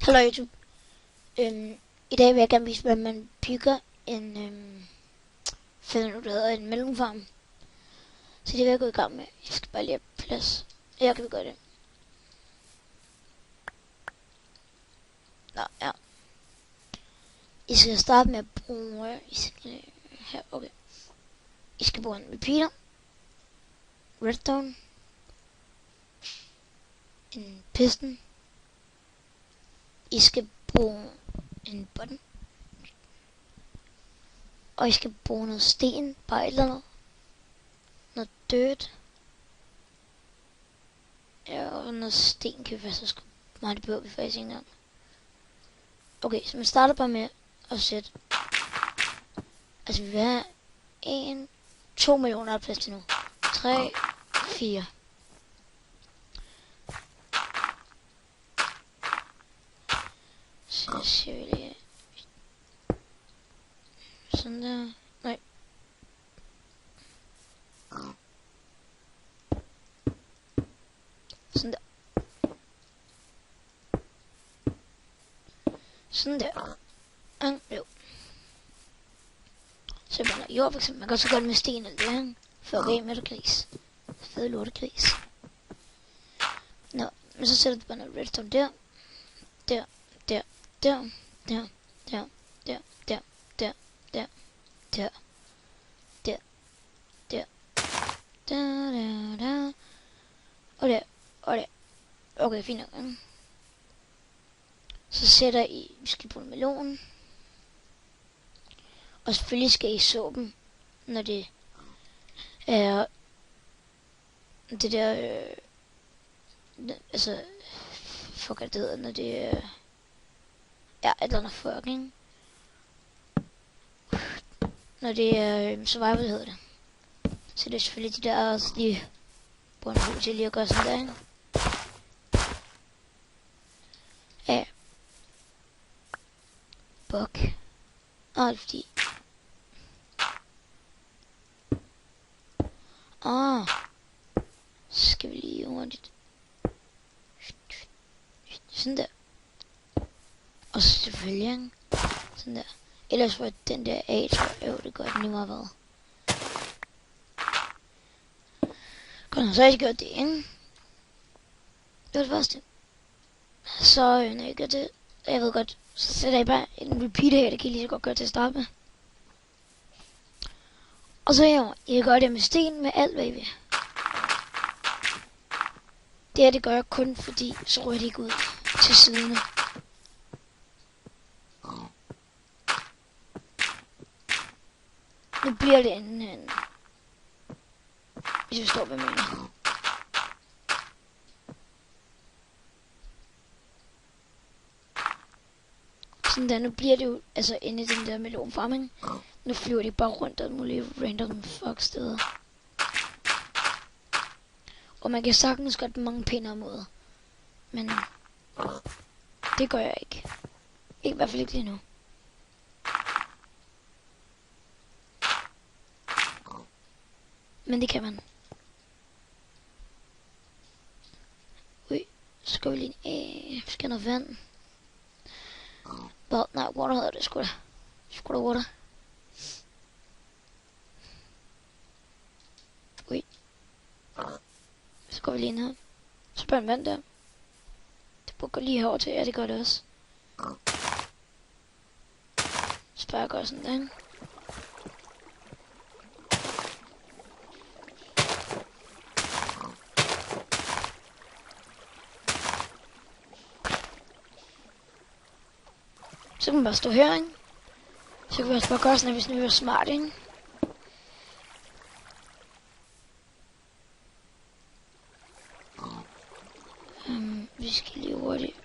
Hallo YouTube. I dag vil jeg gerne vise, hvordan man bygger en finder nu, der hedder en mellemfarm. Så det vil jeg gå i gang med. Jeg skal bare lige have plads. Jeg kan gøre det. Nå, ja. I skal starte med at bruge... her, okay. I skal bruge en repeater. Redstone. En piston. I skal bruge en button. Og I skal bruge noget sten, bare et eller andet. Noget dirt. Ja, og noget sten kan vi faktisk sgu meget, det behøver vi faktisk ikke engang. Okay, så man starter bare med at sætte... Altså vi vil have 2 millioner af plads til nu. 3, 4. Så ser vi lige... Sådan der... Nej. Sådan der. Sådan der. Jo. Så bare noget jord for eksempel. Man kan også gøre det med sten eller det her. For okay med gris. Fede lortegris. Nå, men så sætter du bare noget redstone der. Der. Der. Der. Der. Der. Der. Der. Der. Der. Der. Der. Der. Der. Der. Der. Og der. Og der. Okay, fint nok. Så sætter I, vi skal på en melon. Og selvfølgelig skal I så dem, når det er det der, altså, fuck det hedder, når det er, ja, et eller andet fucking, når det er survival hedder det. Så det er selvfølgelig de der også lige på en hus til lige at gøre sådan der, ikke? Ja. Buk. Og fordi skal vi lige hurtigt. Sådan der. Og så selvfølgelig sådan der. Ellers var den der A, tror jeg, det gør den lige meget hvad. Godt, så har jeg gjort det, ikke? Det var det første. Så når jeg gør det, jeg ved godt, så sætter jeg bare en repeater her, det kan I lige så godt gøre til at starte med. Og så her, jeg gør det med sten, med alt hvad I vil. Det her, det gør jeg kun fordi, så rører det ikke ud til siderne. Nu bliver det en hvis du forstår, hvad jeg mener. Sådan der, nu bliver det jo, altså inde i den der melonfarming. Nu flyver de bare rundt og mulige random fuck steder. Og man kan sagtens gøre det på mange pænere måder. Men det gør jeg ikke. Ikke i hvert fald ikke lige nu. Men det kan man. Ui, så skal vi lige vi skal have noget vand. Nej, water hedder det sgu da. Sgu da water. Ui. Så går vi lige ind her. Så bare en vand der. Det burde lige herover til. Ja, det gør det også. Så bare gør sådan der. Så kan man bare stå her, ikke? Så kan vi også bare gøre sådan, hvis vi er smart, ikke? Vi skal lige hurtigt.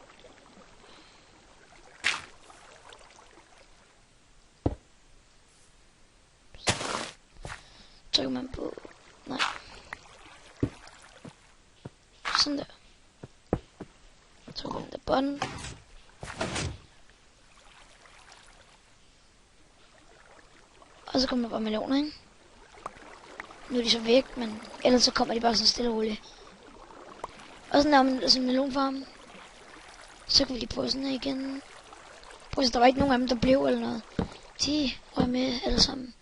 Så kan man på... Nej. Sådan der. Så kan man der bunden. Og så kommer der bare meloner, ikke? Nu er de så væk, men ellers så kommer de bare sådan stille og roligt. Og sådan er man altså melonfarmen. Så kan vi lige prøve sådan her igen. Prøv at der var ikke nogen af dem, der blev eller noget. De røg med alle sammen.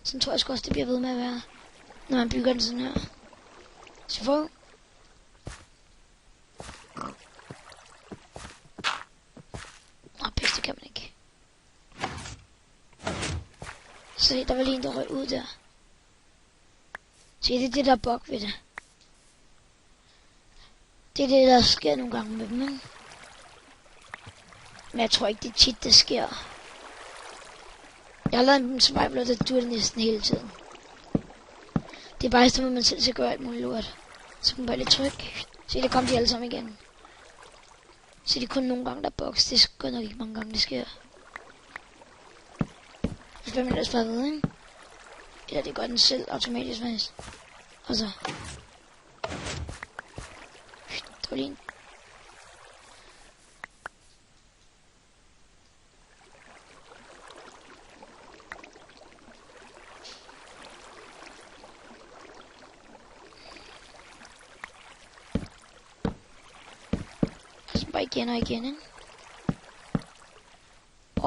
Sådan tror jeg sgu også, det bliver ved med at være, når man bygger den sådan her. Så få. Pisse, det kan man ikke. Se, der var lige en, der røg ud der. Se, det er det, der er bug ved det. Det er det, der sker nogle gange med dem, ikke? Men jeg tror ikke, det er tit, det sker. Jeg har lavet en survival, der duer det næsten hele tiden. Det er bare i stedet, at man selv skal gøre alt muligt lort. Så kan man bare lidt tryk. Se, der kom de alle sammen igen. Så det er kun nogle gange, der er bugs. Det er godt nok ikke mange gange, det sker. Så bliver man ellers bare ved, ikke? Eller det gør den selv automatisk, faktisk. Og så. Der var lige en. Og så bare igen og igen, ikke?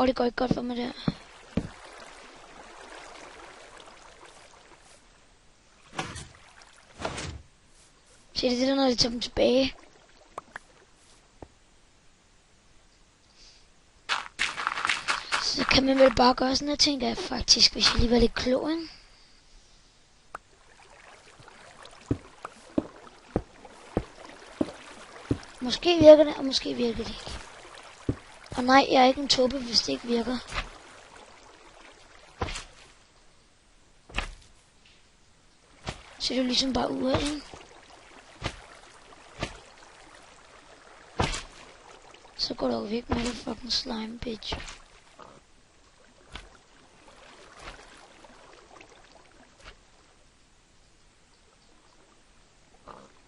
Det går ikke godt for mig der. Se, det er det, når de tager dem tilbage. Så kan man vel bare gøre sådan her, tænker jeg faktisk, hvis jeg lige var lidt klog, ikke? Måske virker det, og måske virker det ikke. Og nej, jeg er ikke en tåbe, hvis det ikke virker. Så det er jo ligesom bare uheld, ikke? Så går der jo væk med det fucking slime, bitch.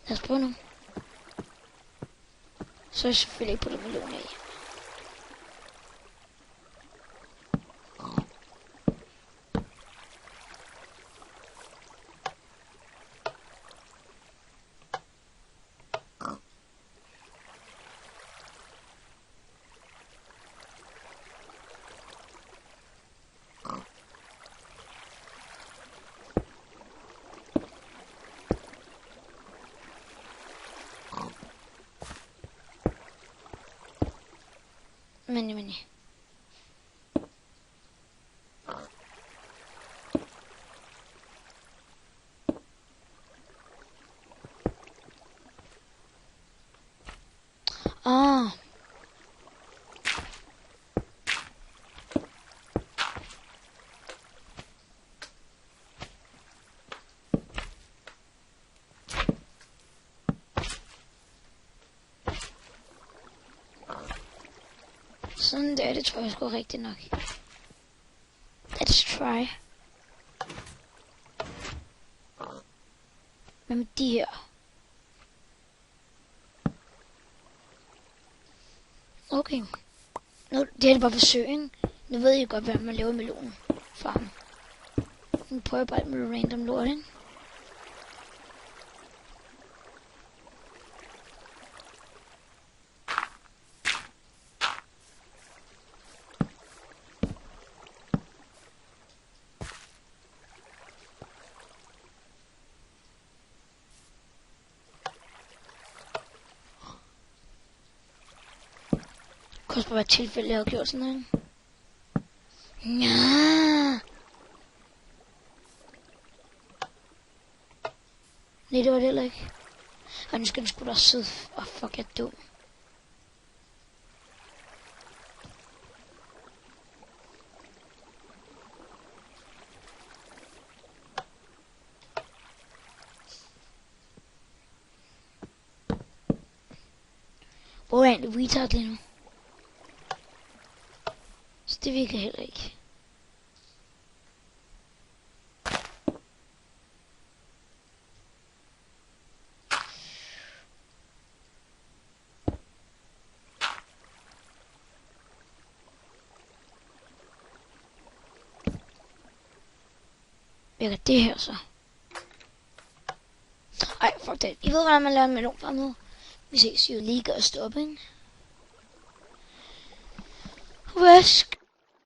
Lad os prøve nu. Så er jeg selvfølgelig ikke på det melon af. Men. Sådan der, det tror jeg sgu rigtigt nok. Let's try. Hvad med de her? Okay. Nu, det er det bare forsøg, ikke? Nu ved jeg godt, hvad man laver med melonen. Farm. Nu prøver jeg bare med random lort, ikke? Det kan også bare være tilfælde, jeg har gjort sådan noget. Ja. Nej, det var det heller ikke. Og nu skal den sgu da sidde. Fuck, jeg er dum. Hvor er egentlig retard lige nu? Så det virker heller ikke. Virker det her så? Ej, fuck det. I ved, hvordan man laver en melonfarm nu? Vi ses jo lige og stoppe, ikke? Hvad